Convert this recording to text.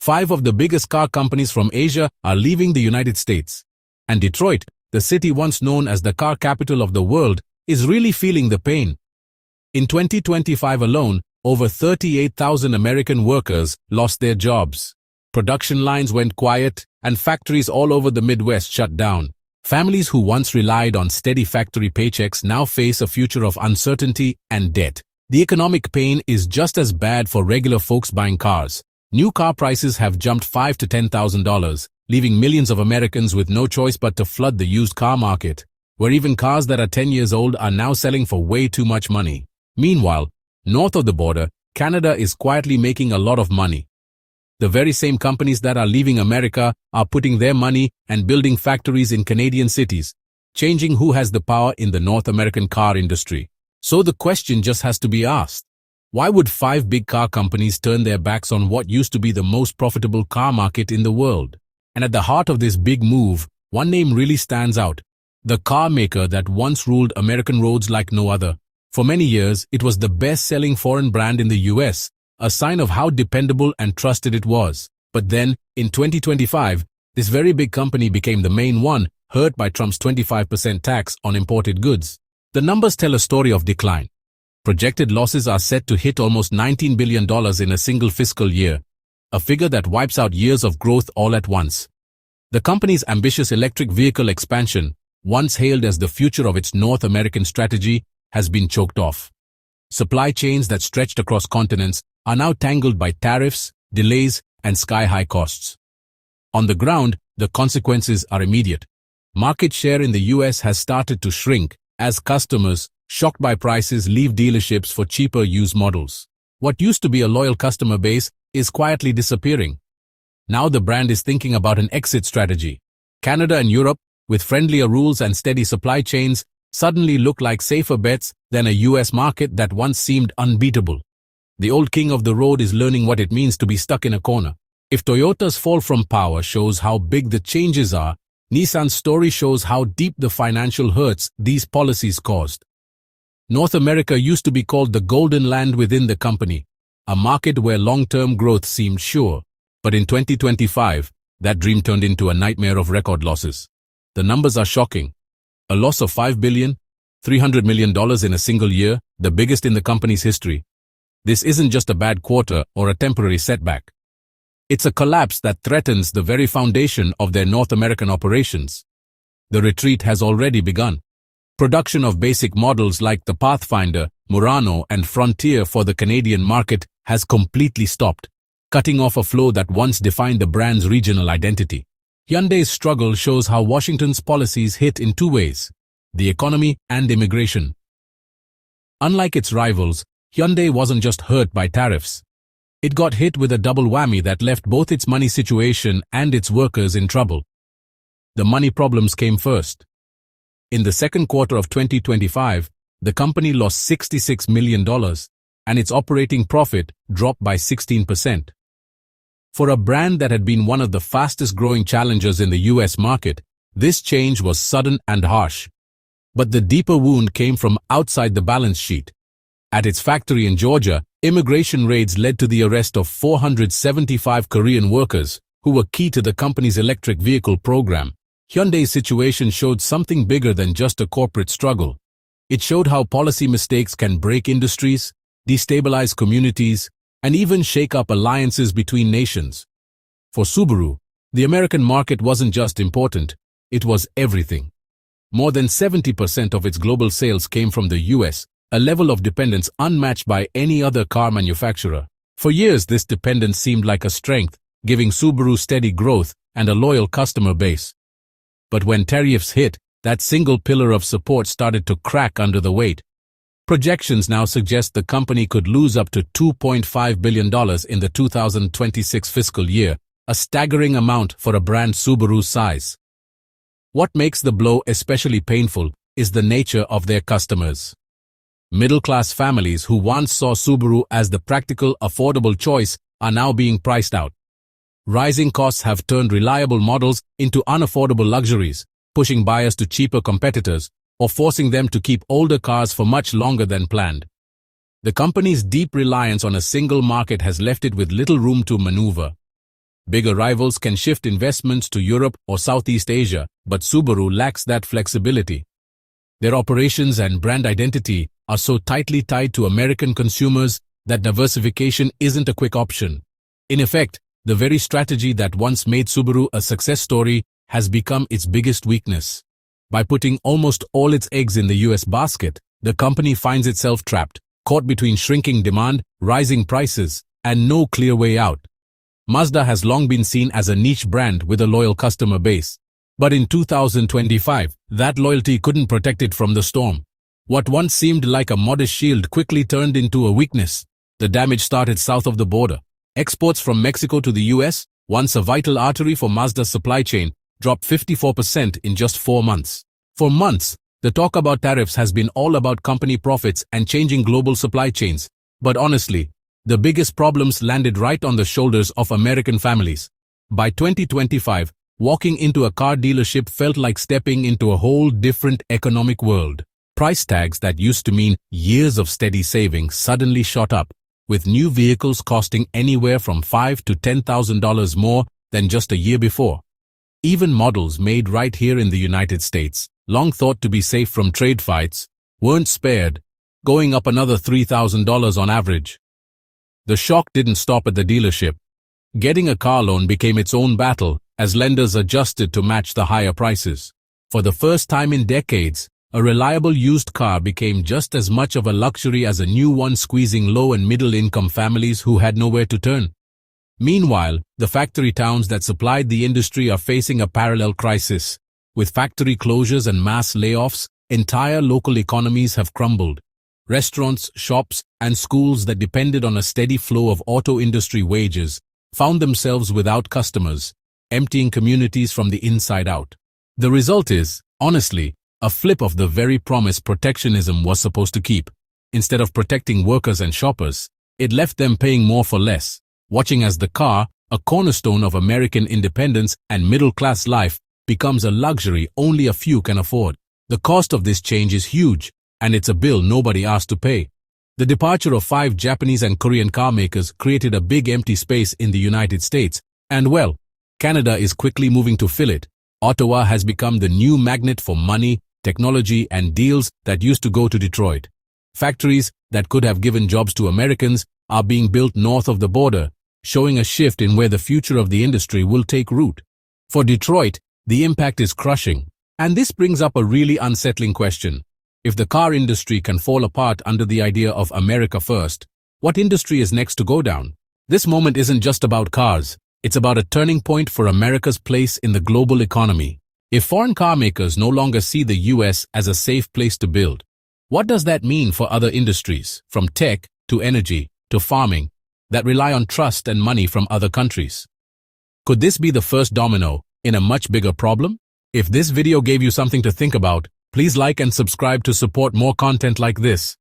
5 of the biggest car companies from Asia are leaving the United States. And Detroit, the city once known as the car capital of the world, is really feeling the pain. In 2025 alone, over 38,000 American workers lost their jobs. Production lines went quiet, and factories all over the Midwest shut down. Families who once relied on steady factory paychecks now face a future of uncertainty and debt. The economic pain is just as bad for regular folks buying cars. New car prices have jumped $5,000 to $10,000, leaving millions of Americans with no choice but to flood the used car market, where even cars that are 10 years old are now selling for way too much money. Meanwhile, north of the border, Canada is quietly making a lot of money. The very same companies that are leaving America are putting their money and building factories in Canadian cities, changing who has the power in the North American car industry. So the question just has to be asked. Why would 5 big car companies turn their backs on what used to be the most profitable car market in the world? And at the heart of this big move, one name really stands out. The car maker that once ruled American roads like no other. For many years, it was the best-selling foreign brand in the U.S., a sign of how dependable and trusted it was. But then, in 2025, this very big company became the main one, hurt by Trump's 25% tax on imported goods. The numbers tell a story of decline. Projected losses are set to hit almost $19 billion in a single fiscal year, a figure that wipes out years of growth all at once. The company's ambitious electric vehicle expansion, once hailed as the future of its North American strategy, has been choked off. Supply chains that stretched across continents are now tangled by tariffs, delays, and sky-high costs. On the ground, the consequences are immediate. Market share in the U.S. has started to shrink as customers, shocked by prices, leave dealerships for cheaper used models. What used to be a loyal customer base is quietly disappearing. Now the brand is thinking about an exit strategy. Canada and Europe, with friendlier rules and steady supply chains, suddenly look like safer bets than a U.S. market that once seemed unbeatable. The old king of the road is learning what it means to be stuck in a corner. If Toyota's fall from power shows how big the changes are, Nissan's story shows how deep the financial hurts these policies caused. North America used to be called the golden land within the company, a market where long-term growth seemed sure. But in 2025, that dream turned into a nightmare of record losses. The numbers are shocking. A loss of $5 billion, $300 million in a single year, the biggest in the company's history. This isn't just a bad quarter or a temporary setback. It's a collapse that threatens the very foundation of their North American operations. The retreat has already begun. Production of basic models like the Pathfinder, Murano, and Frontier for the Canadian market has completely stopped, cutting off a flow that once defined the brand's regional identity. Hyundai's struggle shows how Washington's policies hit in 2 ways: the economy and immigration. Unlike its rivals, Hyundai wasn't just hurt by tariffs. It got hit with a double whammy that left both its money situation and its workers in trouble. The money problems came first. In the second quarter of 2025, the company lost $66 million, and its operating profit dropped by 16%. For a brand that had been one of the fastest-growing challengers in the U.S. market, this change was sudden and harsh. But the deeper wound came from outside the balance sheet. At its factory in Georgia, immigration raids led to the arrest of 475 Korean workers, who were key to the company's electric vehicle program. Hyundai's situation showed something bigger than just a corporate struggle. It showed how policy mistakes can break industries, destabilize communities, and even shake up alliances between nations. For Subaru, the American market wasn't just important, it was everything. More than 70% of its global sales came from the U.S., a level of dependence unmatched by any other car manufacturer. For years, this dependence seemed like a strength, giving Subaru steady growth and a loyal customer base. But when tariffs hit, that single pillar of support started to crack under the weight. Projections now suggest the company could lose up to $2.5 billion in the 2026 fiscal year, a staggering amount for a brand Subaru's size. What makes the blow especially painful is the nature of their customers. Middle-class families who once saw Subaru as the practical, affordable choice are now being priced out. Rising costs have turned reliable models into unaffordable luxuries, pushing buyers to cheaper competitors or forcing them to keep older cars for much longer than planned. The company's deep reliance on a single market has left it with little room to maneuver. Bigger rivals can shift investments to Europe or Southeast Asia, but Subaru lacks that flexibility. Their operations and brand identity are so tightly tied to American consumers that diversification isn't a quick option. In effect, the very strategy that once made Subaru a success story has become its biggest weakness. By putting almost all its eggs in the US basket, the company finds itself trapped, caught between shrinking demand, rising prices, and no clear way out. Mazda has long been seen as a niche brand with a loyal customer base. But in 2025, that loyalty couldn't protect it from the storm. What once seemed like a modest shield quickly turned into a weakness. The damage started south of the border. Exports from Mexico to the US, once a vital artery for Mazda's supply chain, dropped 54% in just 4 months. For months, the talk about tariffs has been all about company profits and changing global supply chains. But honestly, the biggest problems landed right on the shoulders of American families. By 2025, walking into a car dealership felt like stepping into a whole different economic world. Price tags that used to mean years of steady savings suddenly shot up, with new vehicles costing anywhere from $5,000 to $10,000 more than just a year before. Even models made right here in the United States, long thought to be safe from trade fights, weren't spared, going up another $3,000 on average. The shock didn't stop at the dealership. Getting a car loan became its own battle as lenders adjusted to match the higher prices. For the first time in decades, a reliable used car became just as much of a luxury as a new one, squeezing low and middle-income families who had nowhere to turn. Meanwhile, the factory towns that supplied the industry are facing a parallel crisis. With factory closures and mass layoffs, entire local economies have crumbled. Restaurants, shops, and schools that depended on a steady flow of auto industry wages found themselves without customers, emptying communities from the inside out. The result is, honestly, a flip of the very promise protectionism was supposed to keep. Instead of protecting workers and shoppers, it left them paying more for less, watching as the car, a cornerstone of American independence and middle-class life, becomes a luxury only a few can afford. The cost of this change is huge, and it's a bill nobody asked to pay. The departure of 5 Japanese and Korean car makers created a big empty space in the United States, and well, Canada is quickly moving to fill it. Ottawa has become the new magnet for money, technology, and deals that used to go to Detroit. Factories that could have given jobs to Americans are being built north of the border, showing a shift in where the future of the industry will take root. For Detroit, the impact is crushing. And this brings up a really unsettling question. If the car industry can fall apart under the idea of America first, what industry is next to go down? This moment isn't just about cars. It's about a turning point for America's place in the global economy. If foreign car makers no longer see the US as a safe place to build, what does that mean for other industries, from tech to energy to farming, that rely on trust and money from other countries? Could this be the first domino in a much bigger problem? If this video gave you something to think about, please like and subscribe to support more content like this.